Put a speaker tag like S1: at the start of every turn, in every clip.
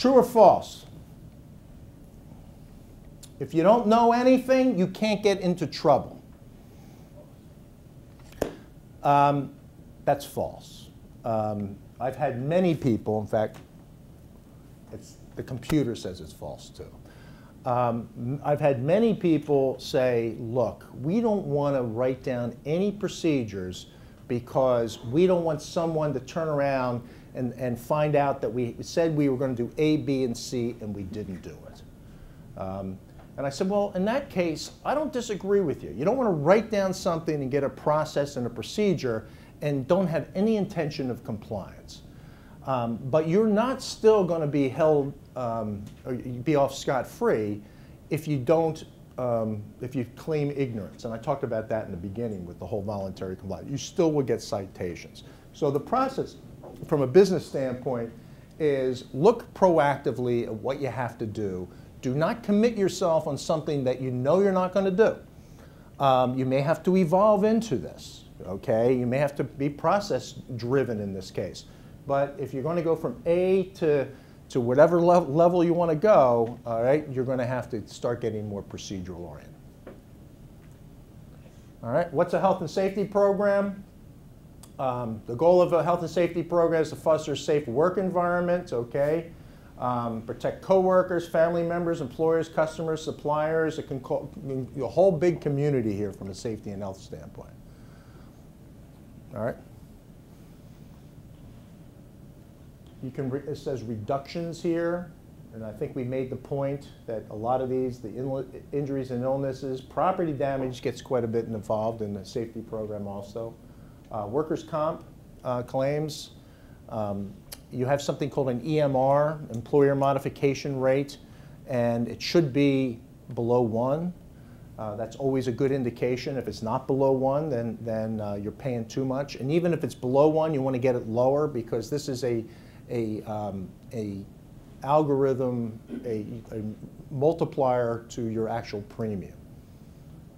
S1: True or false? If you don't know anything, you can't get into trouble. That's false. I've had many people, in fact, the computer says it's false too. I've had many people say, look, we don't want to write down any procedures because we don't want someone to turn around and find out that we said we were going to do A, B, and C, and we didn't do it. And I said, well, in that case, I don't disagree with you. You don't want to write down something and get a process and a procedure and don't have any intention of compliance. But you're not still going to be held, or be off scot-free if you don't, if you claim ignorance. And I talked about that in the beginning with the whole voluntary compliance. You still will get citations. So the process, from a business standpoint, is look proactively at what you have to do. Do not commit yourself on something that you know you're not going to do. You may have to evolve into this, okay? You may have to be process-driven in this case. But if you're going to go from A to whatever level you want to go, all right, you're going to have to start getting more procedural oriented. All right, what's a health and safety program? The goal of a health and safety program is to foster a safe work environment, okay? Protect coworkers, family members, employers, customers, suppliers. It can call a whole big community here from a safety and health standpoint. All right. You can, it says reductions here, and I think we made the point that a lot of these, the injuries and illnesses, property damage gets quite a bit involved in the safety program also. Workers' comp claims. You have something called an EMR, employer modification rate, and it should be below 1. That's always a good indication. If it's not below 1, then you're paying too much. And even if it's below 1, you want to get it lower because this is a algorithm, a multiplier to your actual premium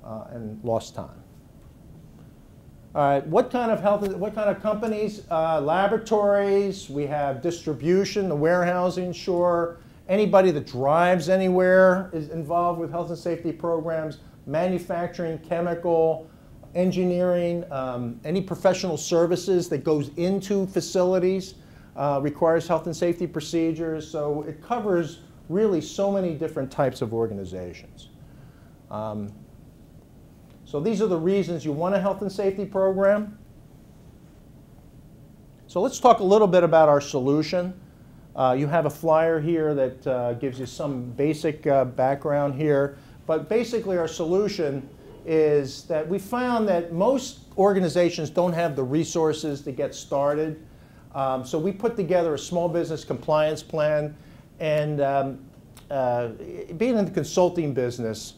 S1: and lost time. All right, what kind of companies? Laboratories, we have distribution, the warehousing, sure. Anybody that drives anywhere is involved with health and safety programs. Manufacturing, chemical, engineering, any professional services that goes into facilities requires health and safety procedures. So it covers really so many different types of organizations. So these are the reasons you want a health and safety program. So let's talk a little bit about our solution. You have a flyer here that gives you some basic background here. But basically our solution is that we found that most organizations don't have the resources to get started. So we put together a small business compliance plan. And being in the consulting business,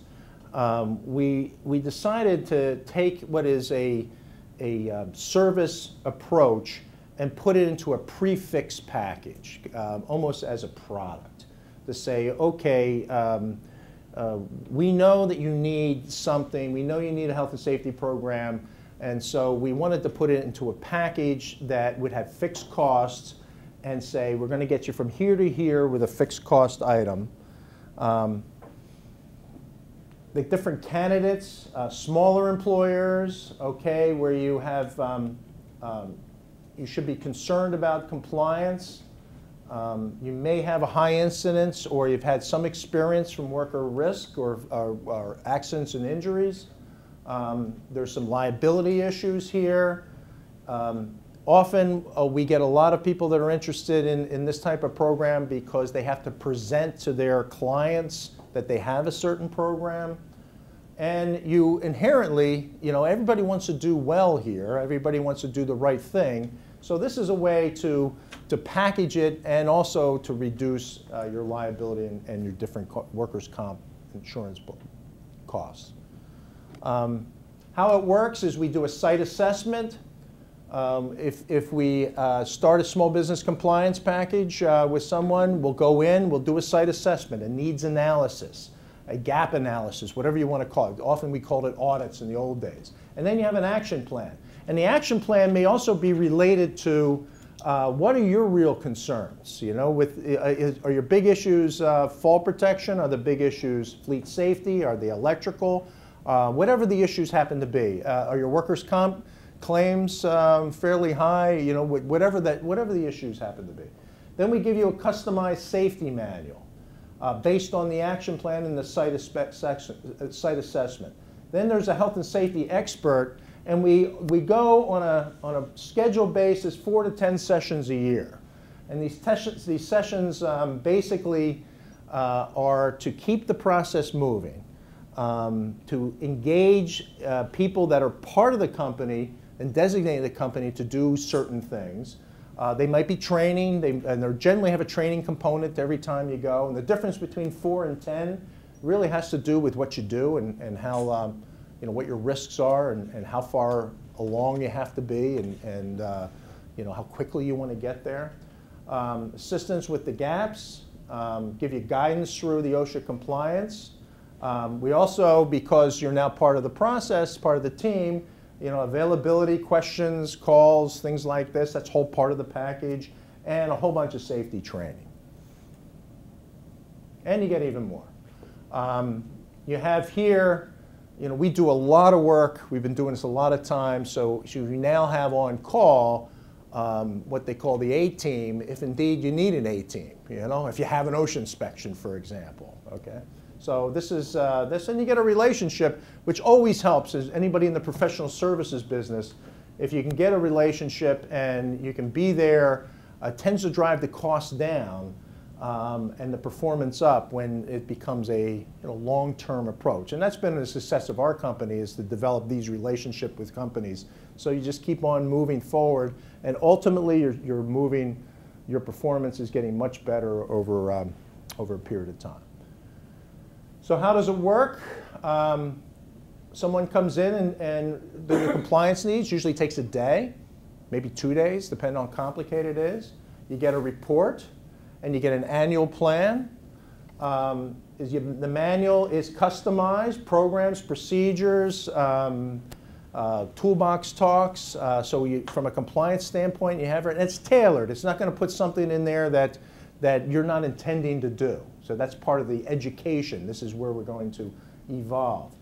S1: we decided to take what is a service approach and put it into a prefix package, almost as a product, to say, okay, we know that you need something, we know you need a health and safety program, and so we wanted to put it into a package that would have fixed costs and say, we're going to get you from here to here with a fixed cost item. The different candidates, smaller employers, okay, where you have, you should be concerned about compliance. You may have a high incidence or you've had some experience from worker risk or accidents and injuries. There's some liability issues here. Often we get a lot of people that are interested in this type of program because they have to present to their clients that they have a certain program. And you inherently, you know, everybody wants to do well here. Everybody wants to do the right thing. So this is a way to package it and also to reduce your liability and your different workers' comp insurance costs. How it works is we do a site assessment. If we start a small business compliance package with someone, we'll go in, we'll do a site assessment, a needs analysis, a gap analysis, whatever you want to call it. Often we called it audits in the old days. And then you have an action plan. And the action plan may also be related to what are your real concerns? You know, are your big issues fall protection? Are the big issues fleet safety? Are they electrical? Whatever the issues happen to be. Are your workers' comp claims fairly high? You know, whatever the issues happen to be. Then we give you a customized safety manual based on the action plan and the site assessment. Then there's a health and safety expert, and we go on a scheduled basis 4 to 10 sessions a year. And these sessions basically are to keep the process moving, to engage people that are part of the company and designate the company to do certain things. They might be training, and they generally have a training component every time you go. And the difference between 4 and 10 really has to do with what you do and how, you know, what your risks are and how far along you have to be and you know, how quickly you want to get there. Assistance with the gaps, give you guidance through the OSHA compliance. We also, because you're now part of the process, part of the team, you know, availability, questions, calls, things like this, that's whole part of the package, and a whole bunch of safety training. And you get even more. You have here, you know, we do a lot of work. We've been doing this a lot of time, so we now have on call what they call the A-team, if indeed you need an A-team, you know, if you have an OSHA inspection, for example, okay? So this is this, and you get a relationship, which always helps. Is anybody in the professional services business, if you can get a relationship and you can be there, tends to drive the cost down and the performance up when it becomes a long-term approach. And that's been the success of our company, is to develop these relationships with companies. So you just keep on moving forward, and ultimately you're moving, your performance is getting much better over a period of time. So how does it work? Someone comes in and the compliance needs usually takes a day, maybe 2 days, depending on how complicated it is. You get a report, and you get an annual plan. The manual is customized, programs, procedures, toolbox talks. So from a compliance standpoint, you have it, and it's tailored. It's not going to put something in there that you're not intending to do. So that's part of the education. This is where we're going to evolve.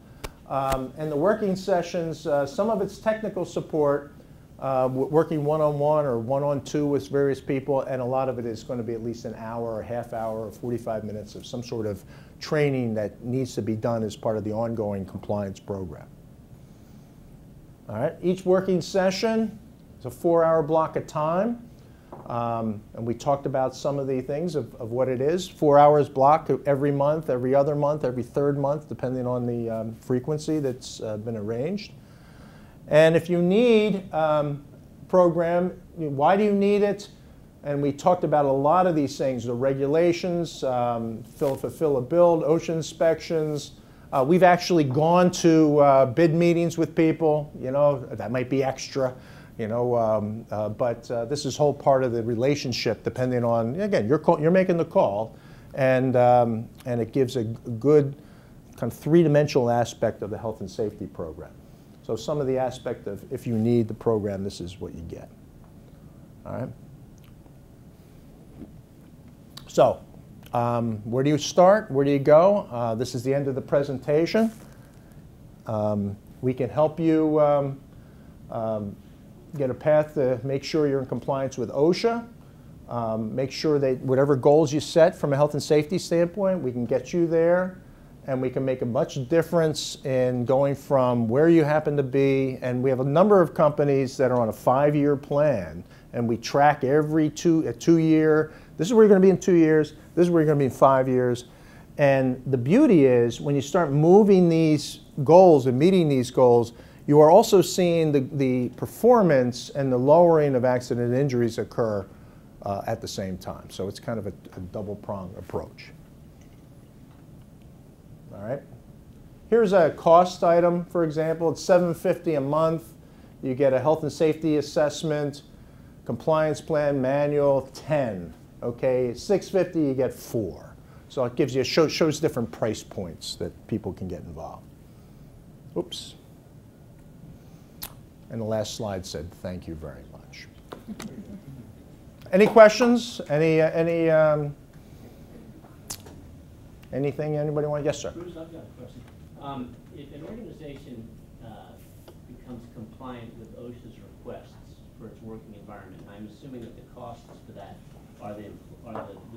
S1: And the working sessions, some of it's technical support, working one-on-one or one-on-two with various people, and a lot of it is going to be at least an hour or a half hour or 45 minutes of some sort of training that needs to be done as part of the ongoing compliance program. All right, each working session is a 4-hour block of time. And we talked about some of the things of what it is. 4 hours block every month, every other month, every third month, depending on the frequency that's been arranged. And if you need program, why do you need it? And we talked about a lot of these things, the regulations, fulfill a build, OSHA inspections. We've actually gone to bid meetings with people, you know, that might be extra. You know, but this is whole part of the relationship, depending on, again, you're making the call, and it gives a good kind of three-dimensional aspect of the health and safety program. So some of the aspect of, if you need the program, this is what you get. All right. So where do you start? Where do you go? This is the end of the presentation. We can help you get a path to make sure you're in compliance with OSHA. Make sure that whatever goals you set from a health and safety standpoint, we can get you there, and we can make a much difference in going from where you happen to be. And we have a number of companies that are on a 5-year plan, and we track every 2 year. This is where you're going to be in 2 years. This is where you're going to be in 5 years. And the beauty is, when you start moving these goals and meeting these goals, you are also seeing the performance and the lowering of accident and injuries occur at the same time. So it's kind of a double-pronged approach. All right. Here's a cost item, for example. It's $750 a month. You get a health and safety assessment, compliance plan, manual, 10. Okay, $650, you get 4. So it gives you shows different price points that people can get involved. Oops. And the last slide said, thank you very much. Any questions? Anything anybody want? Yes, sir.
S2: Bruce, I've got a question. If an organization becomes compliant with OSHA's requests for its working environment, I'm assuming that the costs for that are the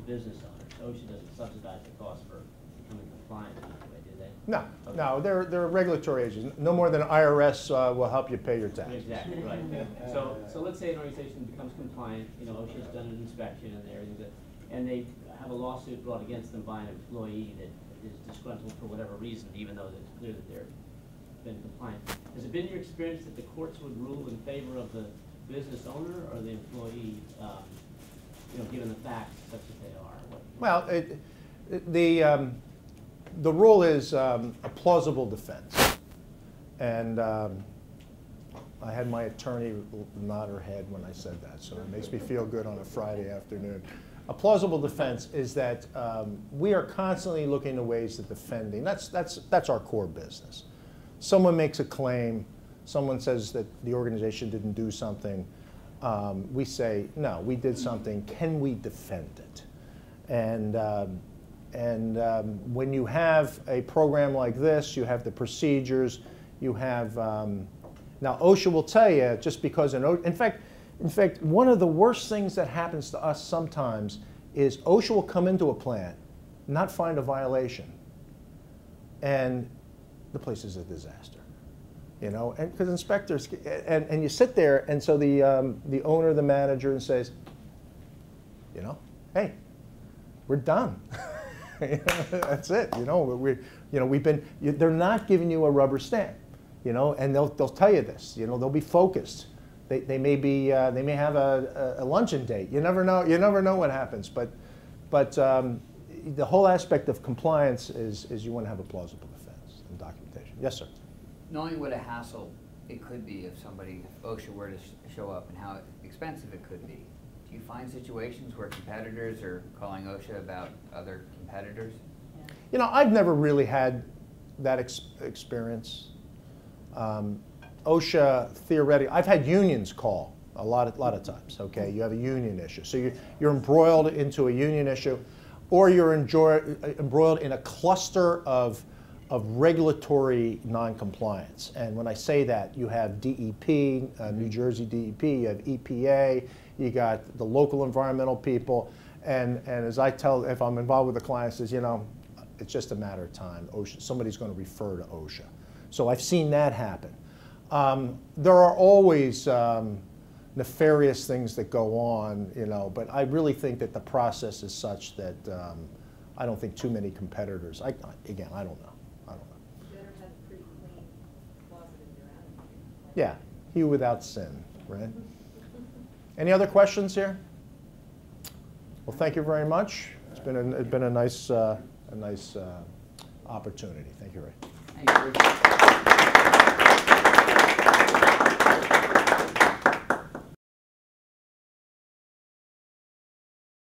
S2: business owners. OSHA doesn't subsidize the cost for becoming compliant in that way, do they?
S1: No,
S2: Okay.
S1: no, they're regulatory agencies. No more than IRS will help you pay your taxes.
S2: Exactly, right. So let's say an organization becomes compliant, you know, OSHA's done an inspection and everything, and they have a lawsuit brought against them by an employee that is disgruntled for whatever reason, even though it's clear that they're been compliant. Has it been your experience that the courts would rule in favor of the business owner or the employee, you know, given the facts such as they are?
S1: Well, the rule is a plausible defense. And I had my attorney nod her head when I said that, so it makes me feel good on a Friday afternoon. A plausible defense is that we are constantly looking at ways of defending. That's our core business. Someone makes a claim, someone says that the organization didn't do something. We say, no, we did something. Can we defend it? And when you have a program like this, you have the procedures, you have, now OSHA will tell you, just because, in fact, one of the worst things that happens to us sometimes is OSHA will come into a plant, not find a violation, and the place is a disaster. You know, and because inspectors, and you sit there, and so the owner, the manager, says, you know, hey, we're done. That's it. You know, we've been. They're not giving you a rubber stamp. You know, and they'll tell you this. You know, they'll be focused. They may be. They may have a luncheon date. You never know. You never know what happens. But the whole aspect of compliance is you want to have a plausible defense and documentation. Yes, sir.
S3: Knowing what a hassle it could be if OSHA were to show up and how expensive it could be, do you find situations where competitors are calling OSHA about other competitors?
S1: You know, I've never really had that experience. OSHA theoretically, I've had unions call a lot of times. Okay, you have a union issue, so you're embroiled into a union issue, or you're embroiled in a cluster of regulatory noncompliance. And when I say that, you have DEP, New Jersey DEP, you have EPA, you got the local environmental people, and as I tell, if I'm involved with the client, says, you know, it's just a matter of time. OSHA, somebody's going to refer to OSHA. So I've seen that happen. There are always nefarious things that go on, you know, but I really think that the process is such that I don't think too many competitors. Again, I don't know.
S4: You better have a pretty clean closet in your attic.
S1: Yeah, he without sin, right? Any other questions here? Well, thank you very much. It's been a nice opportunity. Thank you, Ray.
S3: Thank you, Bruce.